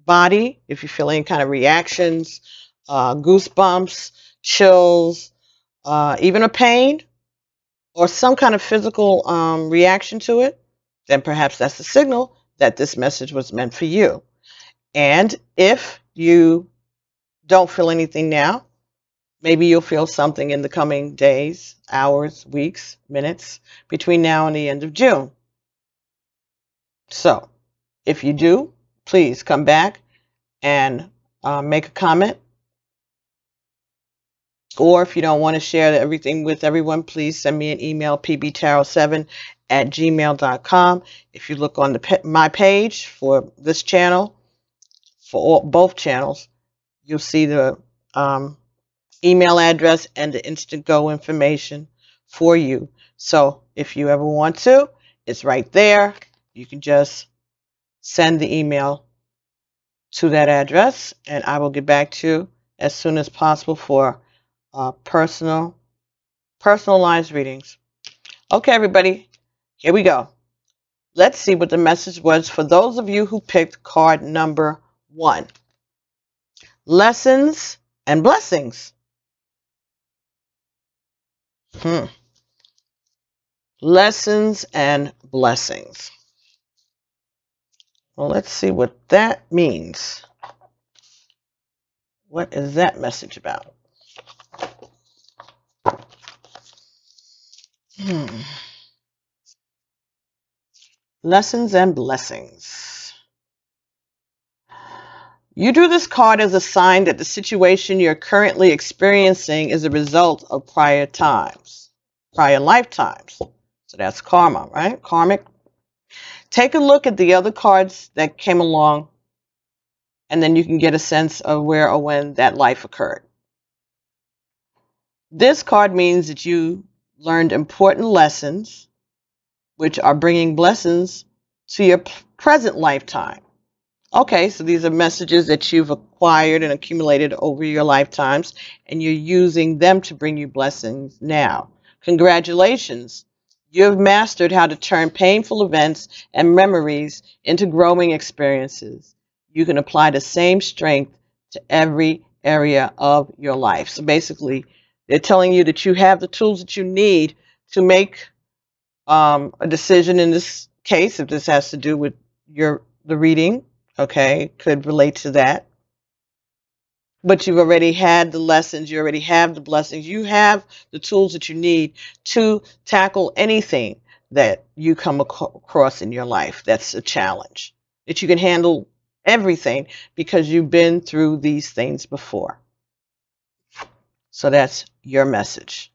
body, if you feel any kind of reactions, goosebumps, chills, even a pain, or some kind of physical reaction to it, then perhaps that's a signal that this message was meant for you. And if you don't feel anything now, maybe you'll feel something in the coming days, hours, weeks, minutes, between now and the end of June. So, if you do, please come back and make a comment. Or if you don't want to share everything with everyone, please send me an email, pbtarot7@gmail.com. If you look on my page for this channel, for both channels, you'll see the email address and the instant go information for you. So if you ever want to, it's right there. You can just send the email to that address, and I will get back to you as soon as possible for personalized readings. Okay, everybody, here we go. Let's see what the message was for those of you who picked card number 1. Lessons and blessings. Lessons and blessings. Well, let's see what that means. What is that message about? Lessons and blessings. You drew this card as a sign that the situation you're currently experiencing is a result of prior lifetimes. So that's karma, right? Karmic. Take a look at the other cards that came along, and then you can get a sense of where or when that life occurred. This card means that you learned important lessons, which are bringing blessings to your present lifetime. Okay, so these are messages that you've acquired and accumulated over your lifetimes, and you're using them to bring you blessings now. Congratulations. You've mastered how to turn painful events and memories into growing experiences. You can apply the same strength to every area of your life. So basically, they're telling you that you have the tools that you need to make a decision in this case, if this has to do with the reading. Okay, could relate to that. But you've already had the lessons, you already have the blessings, you have the tools that you need to tackle anything that you come across in your life that's a challenge. That you can handle everything because you've been through these things before. So that's your message.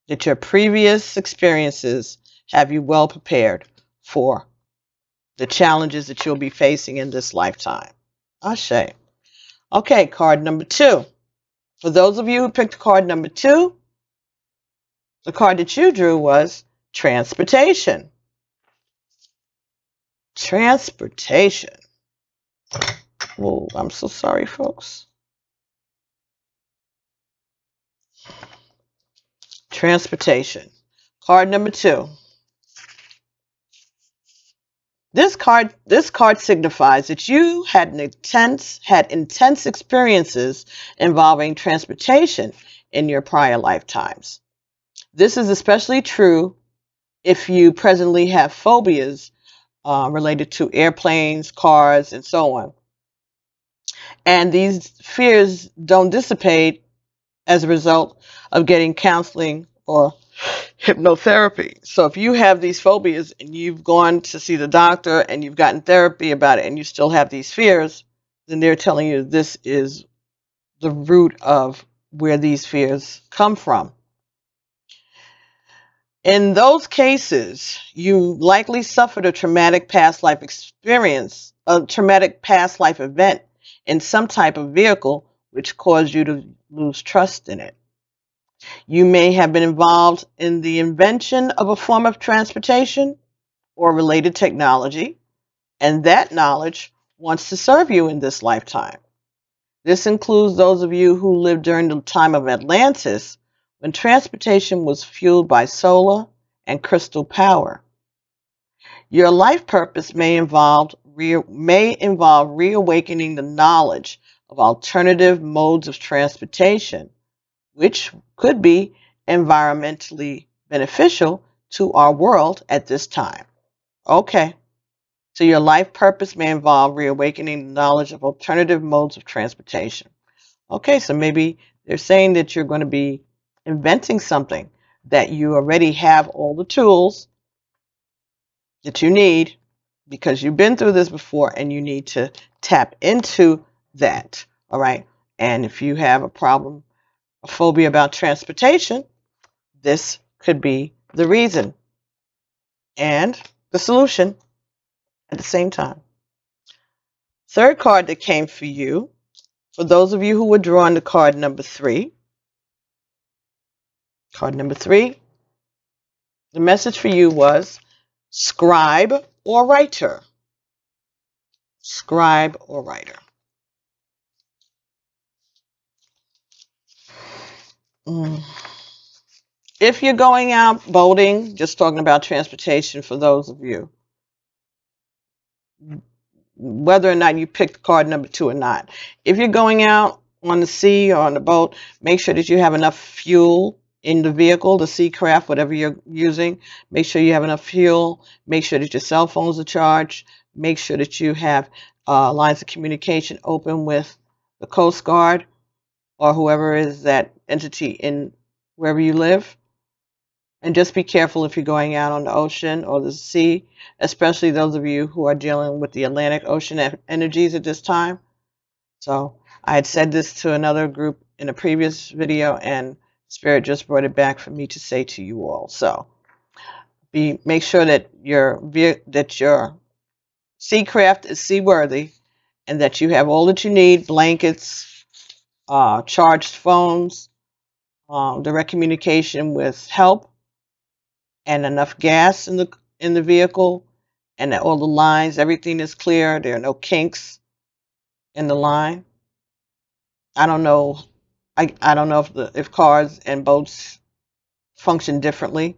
That your previous experiences have you well prepared for the challenges that you'll be facing in this lifetime. Ashe. Okay, card number 2. For those of you who picked card number 2, the card that you drew was transportation. Transportation. Oh, I'm so sorry, folks. Transportation. Card number 2. This card signifies that you had intense experiences involving transportation in your prior lifetimes. This is especially true if you presently have phobias related to airplanes, cars, and so on. And these fears don't dissipate as a result of getting counseling or hypnotherapy. So if you have these phobias and you've gone to see the doctor and you've gotten therapy about it and you still have these fears, then they're telling you this is the root of where these fears come from. In those cases, you likely suffered a traumatic past life experience, a traumatic past life event in some type of vehicle which caused you to lose trust in it. You may have been involved in the invention of a form of transportation or related technology, and that knowledge wants to serve you in this lifetime. This includes those of you who lived during the time of Atlantis, when transportation was fueled by solar and crystal power. Your life purpose may involve reawakening the knowledge of alternative modes of transportation, which could be environmentally beneficial to our world at this time. Okay, so your life purpose may involve reawakening the knowledge of alternative modes of transportation. Okay, so maybe they're saying that you're going to be inventing something, that you already have all the tools that you need because you've been through this before and you need to tap into that. All right, and if you have a problem, a phobia about transportation, this could be the reason and the solution at the same time. Third card that came for you, for those of you who were drawn to card number 3. Card number 3, the message for you was scribe or writer. Scribe or writer. If you're going out boating, just talking about transportation for those of you, whether or not you picked card number 2 or not. If you're going out on the sea or on the boat, make sure that you have enough fuel in the vehicle, the sea craft, whatever you're using. Make sure you have enough fuel. Make sure that your cell phones are charged. Make sure that you have lines of communication open with the Coast Guard or whoever is that entity in wherever you live. And just be careful if you're going out on the ocean or the sea, especially those of you who are dealing with the Atlantic Ocean energies at this time. So I had said this to another group in a previous video, and Spirit just brought it back for me to say to you all. So make sure that your seacraft is seaworthy, and that you have all that you need: blankets, charged phones, direct communication with help, and enough gas in the vehicle, and that all the lines, everything is clear. There are no kinks in the line. I don't know. I don't know if cars and boats function differently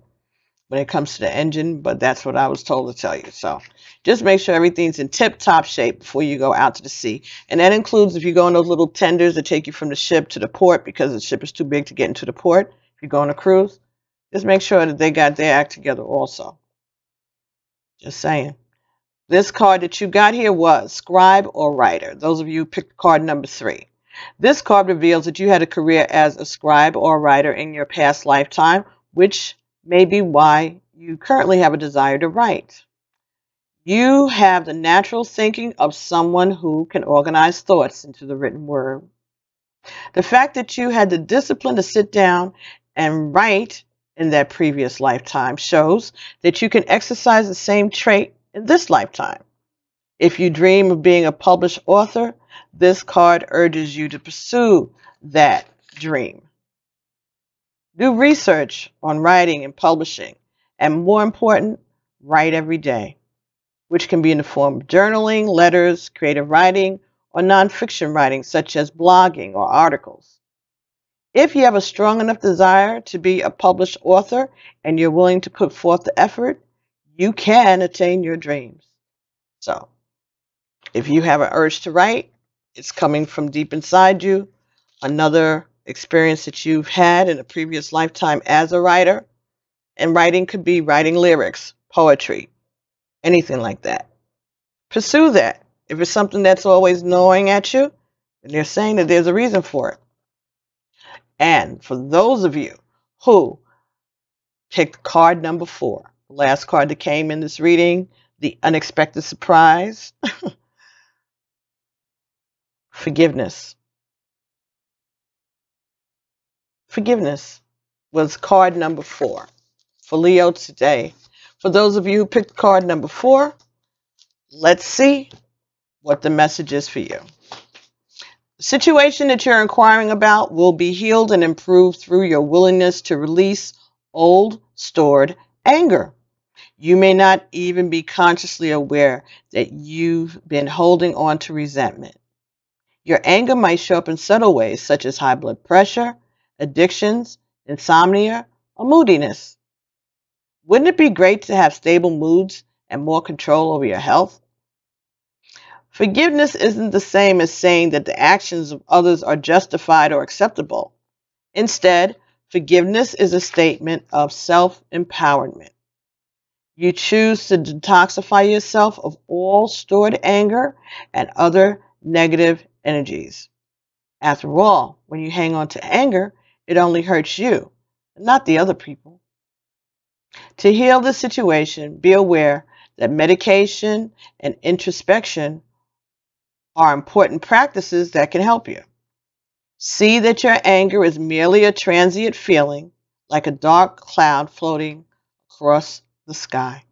when it comes to the engine, but that's what I was told to tell you. So just make sure everything's in tip-top shape before you go out to the sea. And that includes if you go on those little tenders that take you from the ship to the port because the ship is too big to get into the port. If you go on a cruise, just make sure that they got their act together also. Just saying. This card that you got here was Scribe or Writer. Those of you who picked card number 3. This card reveals that you had a career as a scribe or writer in your past lifetime, which may be why you currently have a desire to write. You have the natural thinking of someone who can organize thoughts into the written word. The fact that you had the discipline to sit down and write in that previous lifetime shows that you can exercise the same trait in this lifetime. If you dream of being a published author, this card urges you to pursue that dream. Do research on writing and publishing, and more important, write every day, which can be in the form of journaling, letters, creative writing, or nonfiction writing such as blogging or articles. If you have a strong enough desire to be a published author and you're willing to put forth the effort, you can attain your dreams. So, if you have an urge to write, it's coming from deep inside you. Another experience that you've had in a previous lifetime as a writer. And writing could be writing lyrics, poetry, anything like that. Pursue that. If it's something that's always gnawing at you, then they're saying that there's a reason for it. And for those of you who picked card number 4, the last card that came in this reading, the unexpected surprise, forgiveness. Forgiveness was card number 4 for Leo today. For those of you who picked card number 4, let's see what the message is for you. The situation that you're inquiring about will be healed and improved through your willingness to release old stored anger. You may not even be consciously aware that you've been holding on to resentment. Your anger might show up in subtle ways such as high blood pressure, addictions, insomnia, or moodiness. Wouldn't it be great to have stable moods and more control over your health? Forgiveness isn't the same as saying that the actions of others are justified or acceptable. Instead, forgiveness is a statement of self-empowerment. You choose to detoxify yourself of all stored anger and other negative energies. After all, when you hang on to anger, it only hurts you, not the other people. To heal the situation, be aware that medication and introspection are important practices that can help you. See that your anger is merely a transient feeling, like a dark cloud floating across the sky.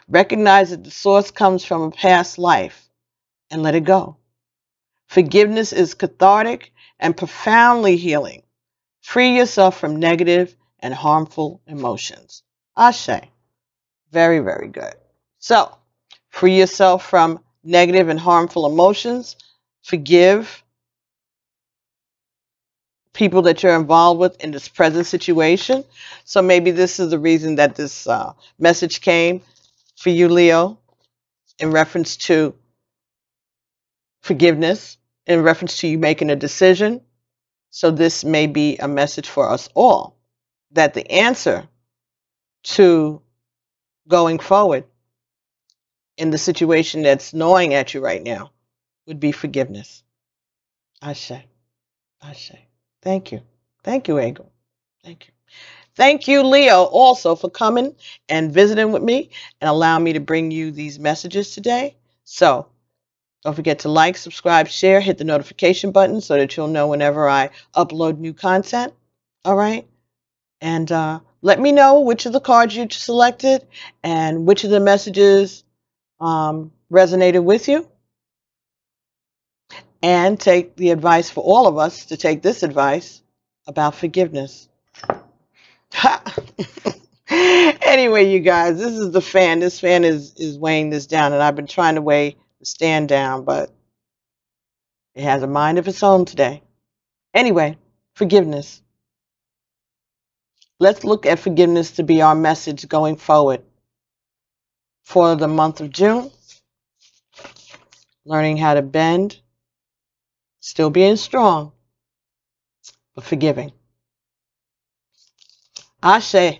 Recognize that the source comes from a past life and let it go. Forgiveness is cathartic and profoundly healing. Free yourself from negative and harmful emotions. Ashe. Very, very good. So, free yourself from negative and harmful emotions. Forgive people that you're involved with in this present situation. So maybe this is the reason that this message came for you, Leo, in reference to forgiveness, in reference to you making a decision. So this may be a message for us all, that the answer to going forward in the situation that's gnawing at you right now would be forgiveness. Ashe. Ashe. Thank you. Thank you, Egel. Thank you. Thank you, Leo, also for coming and visiting with me and allowing me to bring you these messages today. So, Don't forget to like, subscribe, share, hit the notification button so that you'll know whenever I upload new content. All right? And let me know which of the cards you selected and which of the messages resonated with you. And take the advice for all of us to take this advice about forgiveness. Anyway, you guys, this is the fan. This fan is weighing this down, and I've been trying to weigh the stand down, but it has a mind of its own today. Anyway, forgiveness. Let's look at forgiveness to be our message going forward for the month of June. Learning how to bend, still being strong, but forgiving. Ashe.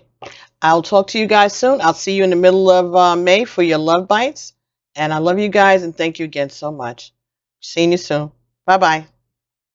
I'll talk to you guys soon. I'll see you in the middle of May for your love bites. And I love you guys and thank you again so much. Seeing you soon. Bye-bye.